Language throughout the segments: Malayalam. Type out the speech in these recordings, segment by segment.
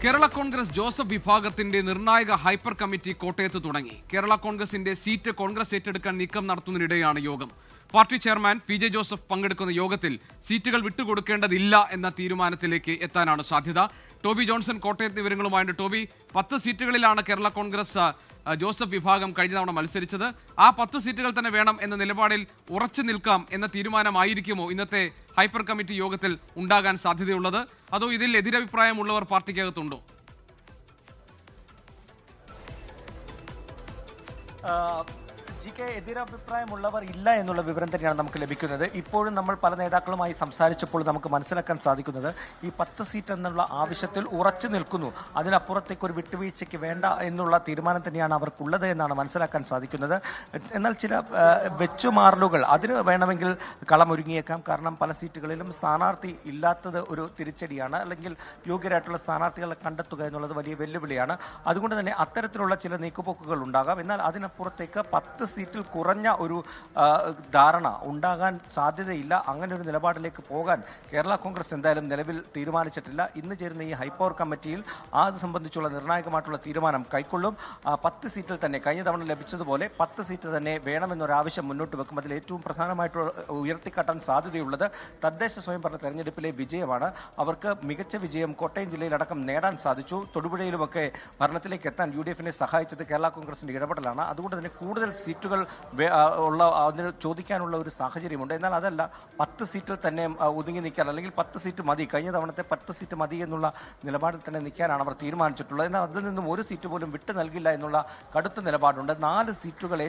കേരള കോൺഗ്രസ് ജോസഫ് വിഭാഗത്തിന്റെ നിർണായക ഹൈപ്പർ കമ്മിറ്റി കോട്ടയത്ത് തുടങ്ങി. കേരള കോൺഗ്രസിന്റെ സീറ്റ് കോൺഗ്രസ് ഏറ്റെടുക്കാൻ നീക്കം നടത്തുന്നതിനിടെയാണ് യോഗം. പാർട്ടി ചെയർമാൻ PJ ജോസഫ് പങ്കെടുക്കുന്ന യോഗത്തിൽ സീറ്റുകൾ വിട്ടുകൊടുക്കേണ്ടതില്ല എന്ന തീരുമാനത്തിലേക്ക് എത്താനാണ് സാധ്യത. ടോബി ജോൺസൺ കോട്ടയത്ത് വിവരങ്ങളുമായിട്ട്. ടോബി, 10 സീറ്റുകളിലാണ് കേരള കോൺഗ്രസ് ജോസഫ് വിഭാഗം കഴിഞ്ഞ തവണ മത്സരിച്ചത്. ആ 10 സീറ്റുകൾ തന്നെ വേണം എന്ന നിലപാടിൽ ഉറച്ചു നിൽക്കാം എന്ന തീരുമാനമായിരിക്കുമോ ഇന്നത്തെ ഹൈപ്പർ കമ്മിറ്റി യോഗത്തിൽ ഉണ്ടാകാൻ സാധ്യതയുള്ളത്? അതോ ഇതിൽ എതിരഭിപ്രായമുള്ളവർ പാർട്ടിക്കകത്തുണ്ടോ? ജിക്ക് എതിരഭിപ്രായമുള്ളവർ ഇല്ല എന്നുള്ള വിവരം തന്നെയാണ് നമുക്ക് ലഭിക്കുന്നത്. ഇപ്പോഴും നമ്മൾ പല നേതാക്കളുമായി സംസാരിച്ചപ്പോൾ നമുക്ക് മനസ്സിലാക്കാൻ സാധിക്കുന്നത് ഈ 10 സീറ്റ് എന്നുള്ള ആവശ്യത്തിൽ ഉറച്ചു നിൽക്കുന്നു. അതിനപ്പുറത്തേക്ക് ഒരു വിട്ടുവീഴ്ചയ്ക്ക് വേണ്ട എന്നുള്ള തീരുമാനം തന്നെയാണ് അവർക്കുള്ളത് എന്നാണ് മനസ്സിലാക്കാൻ സാധിക്കുന്നത്. എന്നാൽ ചില വെച്ചുമാറലുകൾ അതിന് വേണമെങ്കിൽ കളമൊരുങ്ങിയേക്കാം. കാരണം പല സീറ്റുകളിലും സ്ഥാനാർത്ഥി ഇല്ലാത്തത് ഒരു തിരിച്ചടിയാണ്. അല്ലെങ്കിൽ യോഗ്യരായിട്ടുള്ള സ്ഥാനാർത്ഥികളെ കണ്ടെത്തുക എന്നുള്ളത് വലിയ വെല്ലുവിളിയാണ്. അതുകൊണ്ട് തന്നെ അത്തരത്തിലുള്ള ചില നീക്കുപോക്കുകൾ ഉണ്ടാകാം. എന്നാൽ അതിനപ്പുറത്തേക്ക് 10 സീറ്റിൽ കുറഞ്ഞ ഒരു ധാരണ ഉണ്ടാകാൻ സാധ്യതയില്ല. അങ്ങനെ ഒരു നിലപാടിലേക്ക് പോകാൻ കേരള കോൺഗ്രസ് എന്തായാലും നിലവിൽ തീരുമാനിച്ചിട്ടില്ല. ഇന്ന് ചേരുന്ന ഈ ഹൈപ്പവർ കമ്മിറ്റിയിൽ അത് സംബന്ധിച്ചുള്ള നിർണായകമായിട്ടുള്ള തീരുമാനം കൈക്കൊള്ളും. 10 സീറ്റിൽ തന്നെ കഴിഞ്ഞ തവണ ലഭിച്ചതുപോലെ 10 സീറ്റ് തന്നെ വേണമെന്നൊരാവശ്യം മുന്നോട്ട് വെക്കും. അതിൽ ഏറ്റവും പ്രധാനമായിട്ട് ഉയർത്തിക്കാട്ടാൻ സാധ്യതയുള്ളത് തദ്ദേശ സ്വയംഭരണ തെരഞ്ഞെടുപ്പിലെ വിജയമാണ്. അവർക്ക് മികച്ച വിജയം കോട്ടയം ജില്ലയിലടക്കം നേടാൻ സാധിച്ചു. തൊടുപുഴയിലുമൊക്കെ ഭരണത്തിലേക്ക് എത്താൻ UDF-നെ സഹായിച്ചത് കേരള കോൺഗ്രസിന്റെ ഇടപെടലാണ്. അതുകൊണ്ട് തന്നെ കൂടുതൽ സീറ്റുകൾ അതിന് ചോദിക്കാനുള്ള ഒരു സാഹചര്യമുണ്ട്. എന്നാൽ അതല്ല, 10 സീറ്റിൽ തന്നെ ഒതുങ്ങി നിൽക്കാൻ, അല്ലെങ്കിൽ 10 സീറ്റ് മതി, കഴിഞ്ഞ തവണത്തെ 10 സീറ്റ് മതി എന്നുള്ള നിലപാടിൽ തന്നെ നിൽക്കാനാണ് അവർ തീരുമാനിച്ചിട്ടുള്ളത്. എന്നാൽ അതിൽ നിന്നും ഒരു സീറ്റ് പോലും വിട്ടു നൽകില്ല എന്നുള്ള കടുത്ത നിലപാടുണ്ട്. 4 സീറ്റുകൾ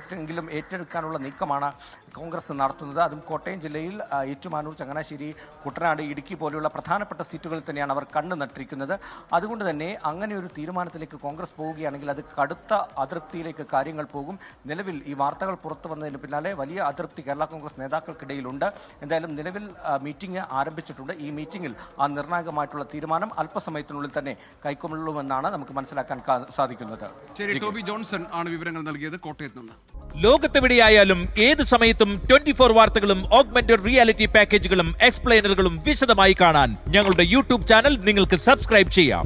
ഏറ്റെടുക്കാനുള്ള നീക്കമാണ് കോൺഗ്രസ് നടത്തുന്നത്. അതും കോട്ടയം ജില്ലയിൽ ഏറ്റുമാനൂർ, ചങ്ങനാശ്ശേരി, കുട്ടനാട്, ഇടുക്കി പോലെയുള്ള പ്രധാനപ്പെട്ട സീറ്റുകളിൽ തന്നെയാണ് അവർ കണ്ണു നട്ടിരിക്കുന്നത്. അതുകൊണ്ട് തന്നെ അങ്ങനെ ഒരു തീരുമാനത്തിലേക്ക് കോൺഗ്രസ് പോവുകയാണെങ്കിൽ അത് കടുത്ത അതൃപ്തിയിലേക്ക് കാര്യങ്ങൾ പോകും. നിലവിൽ ഈ വാർത്തകൾ പുറത്തു വന്നതിന് പിന്നാലെ വലിയ അതൃപ്തി കേരള കോൺഗ്രസ് നേതാക്കൾക്കിടയിലുണ്ട്. എന്തായാലും നിലവിൽ മീറ്റിംഗ് ആരംഭിച്ചിട്ടുണ്ട്. ഈ മീറ്റിംഗിൽ ആ നിർണായകമായിട്ടുള്ള തീരുമാനം അല്പസമയത്തിനുള്ളിൽ തന്നെ കൈക്കൊള്ളുമെന്നാണ് നമുക്ക് മനസ്സിലാക്കാൻ സാധിക്കുന്നത്. ടോബി ജോൺസൺ ആണ് വിവരങ്ങൾ നൽകിയത് കോട്ടയത്ത് നിന്ന്. ലോകത്തെവിടെയായാലും ഏത് സമയത്തും 24 വാർത്തകളും ഓഗ്മെന്റഡ് റിയാലിറ്റി പാക്കേജുകളും എക്സ്പ്ലെയിനറുകളും വിശദമായി കാണാൻ ഞങ്ങളുടെ YouTube ചാനൽ നിങ്ങൾക്ക് സബ്സ്ക്രൈബ് ചെയ്യാം.